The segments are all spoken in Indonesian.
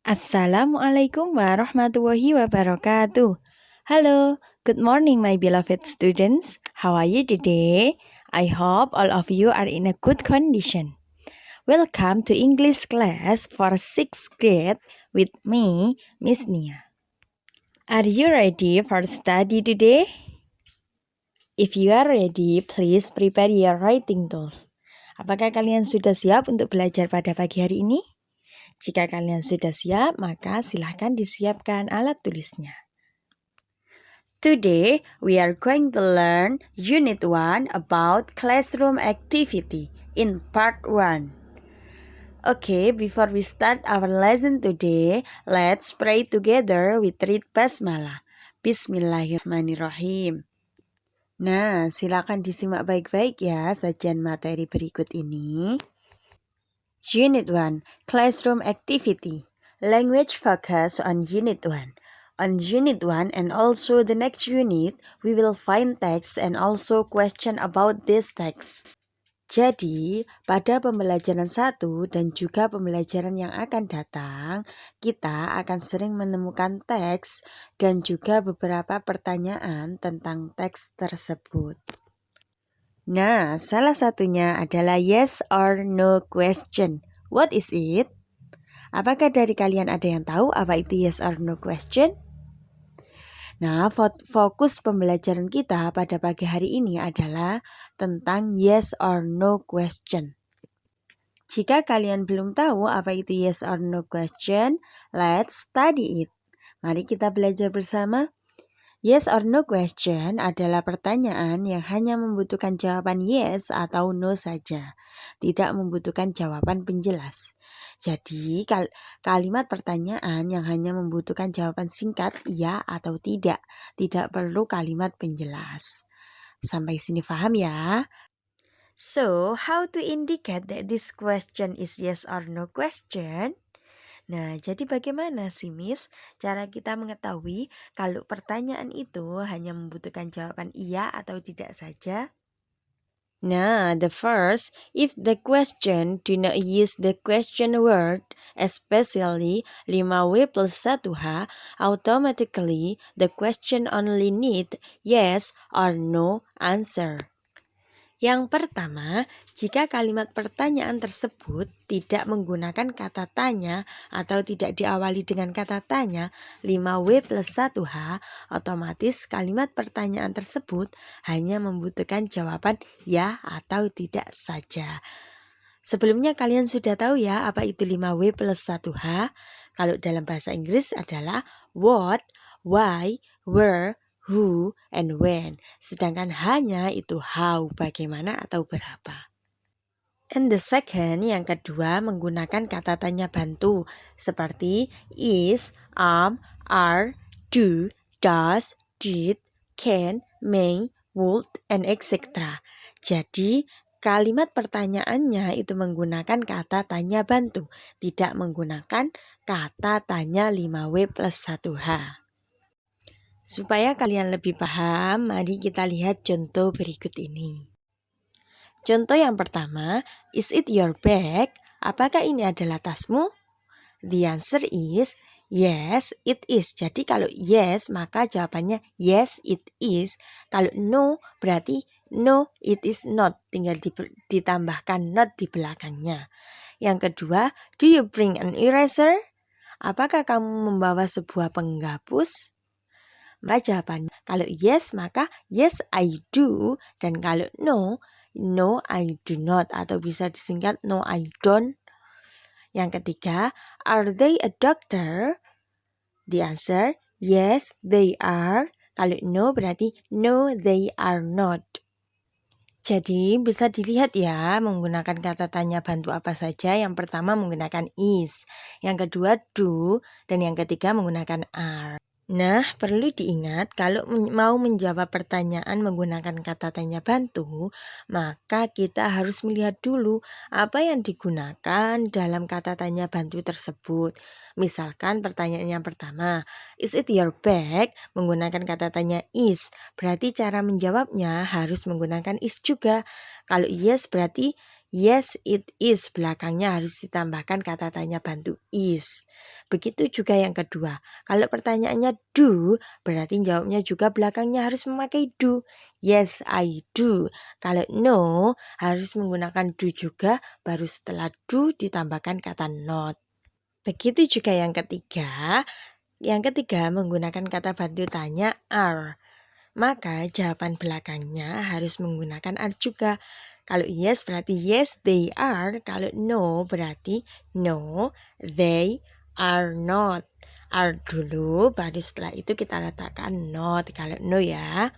Assalamualaikum warahmatullahi wabarakatuh. Hello, good morning my beloved students. How are you today? I hope all of you are in a good condition. Welcome to English class for 6th grade with me, Miss Nia. Are you ready for study today? If you are ready, please prepare your writing tools. Apakah kalian sudah siap untuk belajar pada pagi hari ini? Jika kalian sudah siap, maka silahkan disiapkan alat tulisnya. Today, we are going to learn Unit 1 about classroom activity in Part 1. Okay, before we start our lesson today, let's pray together with read Basmalah. Bismillahirrahmanirrahim. Nah, silakan disimak baik-baik ya sajian materi berikut ini. Unit 1, Classroom Activity. Language focus on Unit 1. On Unit 1 and also the next unit, we will find text and also question about this text. Jadi, pada pembelajaran 1 dan juga pembelajaran yang akan datang, kita akan sering menemukan teks dan juga beberapa pertanyaan tentang teks tersebut. Nah, salah satunya adalah yes or no question. What is it? Apakah dari kalian ada yang tahu apa itu yes or no question? Nah, fokus pembelajaran kita pada pagi hari ini adalah tentang yes or no question. Jika kalian belum tahu apa itu yes or no question, let's study it. Mari kita belajar bersama. Yes or no question adalah pertanyaan yang hanya membutuhkan jawaban yes atau no saja, tidak membutuhkan jawaban penjelas. Jadi, kalimat pertanyaan yang hanya membutuhkan jawaban singkat ya atau tidak perlu kalimat penjelas. Sampai sini paham ya? So, how to indicate that this question is yes or no question? Nah, jadi bagaimana sih Miss cara kita mengetahui kalau pertanyaan itu hanya membutuhkan jawaban iya atau tidak saja? Nah, the first, if the question do not use the question word, especially 5W plus 1H, automatically the question only need yes or no answer. Yang pertama, jika kalimat pertanyaan tersebut tidak menggunakan kata tanya atau tidak diawali dengan kata tanya 5W plus 1H, otomatis kalimat pertanyaan tersebut hanya membutuhkan jawaban ya atau tidak saja. Sebelumnya kalian sudah tahu ya apa itu 5W plus 1H? Kalau dalam bahasa Inggris adalah what, why, where, who, and when. Sedangkan hanya itu how, bagaimana atau berapa. And the second, yang kedua, menggunakan kata tanya bantu seperti is, are, do, does, did, can, may, would, and etc. Jadi, kalimat pertanyaannya itu menggunakan kata tanya bantu, tidak menggunakan kata tanya 5W plus 1H. Supaya kalian lebih paham, mari kita lihat contoh berikut ini. Contoh yang pertama, is it your bag? Apakah ini adalah tasmu? The answer is yes, it is. Jadi kalau yes, maka jawabannya yes, it is. Kalau no, berarti no, it is not. Tinggal ditambahkan not di belakangnya. Yang kedua, do you bring an eraser? Apakah kamu membawa sebuah penghapus? Maka jawabannya kalau yes maka yes I do, dan kalau no, no I do not, atau bisa disingkat no I don't. Yang ketiga, are they a doctor? The answer yes they are. Kalau no berarti no they are not. Jadi bisa dilihat ya menggunakan kata tanya bantu apa saja. Yang pertama menggunakan is, yang kedua do, dan yang ketiga menggunakan are. Nah, perlu diingat kalau mau menjawab pertanyaan menggunakan kata tanya bantu, maka kita harus melihat dulu apa yang digunakan dalam kata tanya bantu tersebut. Misalkan pertanyaan yang pertama, is it your bag? Menggunakan kata tanya is, berarti cara menjawabnya harus menggunakan is juga. Kalau yes berarti Yes, it is. Belakangnya harus ditambahkan kata tanya bantu is. Begitu juga yang kedua. Kalau pertanyaannya do, berarti jawabnya juga belakangnya harus memakai do. Yes, I do. Kalau no, harus menggunakan do juga, baru setelah do ditambahkan kata not. Begitu juga yang ketiga. Yang ketiga menggunakan kata bantu tanya are. Maka jawaban belakangnya harus menggunakan are juga. Kalau yes berarti yes they are. Kalau no berarti no they are not. Are dulu baru setelah itu kita letakkan not kalau no ya.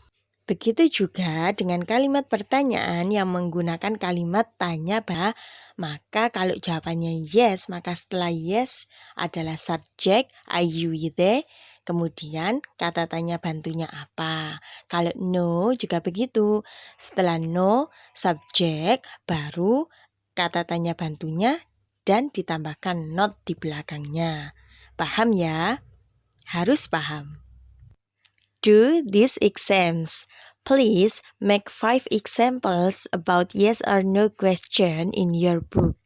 Begitu juga dengan kalimat pertanyaan yang menggunakan kalimat tanya bah. Maka kalau jawabannya yes, maka setelah yes adalah subjek are you there. Kemudian kata tanya bantunya apa. Kalau no juga begitu. Setelah no, subjek baru kata tanya bantunya dan ditambahkan not di belakangnya. Paham ya? Harus paham. Do these exams. Please make 5 examples about yes or no question in your book.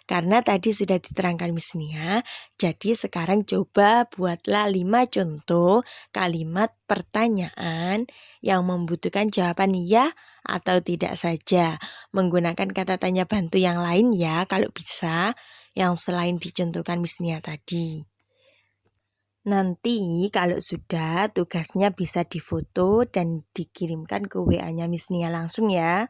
Karena tadi sudah diterangkan Miss Nia, jadi sekarang coba buatlah 5 contoh kalimat pertanyaan yang membutuhkan jawaban ya atau tidak saja. Menggunakan kata tanya bantu yang lain ya kalau bisa, yang selain dicontohkan Miss Nia tadi. Nanti kalau sudah tugasnya bisa difoto dan dikirimkan ke WA-nya Miss Nia langsung ya.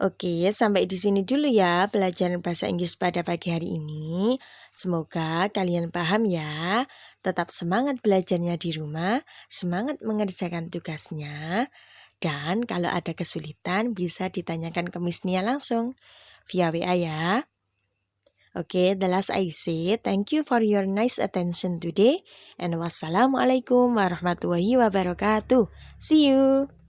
Oke, sampai di sini dulu ya pelajaran bahasa Inggris pada pagi hari ini. Semoga kalian paham ya. Tetap semangat belajarnya di rumah, semangat mengerjakan tugasnya. Dan kalau ada kesulitan bisa ditanyakan ke Miss Nia langsung via WA ya. Okay, the last I say, thank you for your nice attention today, and wassalamualaikum warahmatullahi wabarakatuh. See you.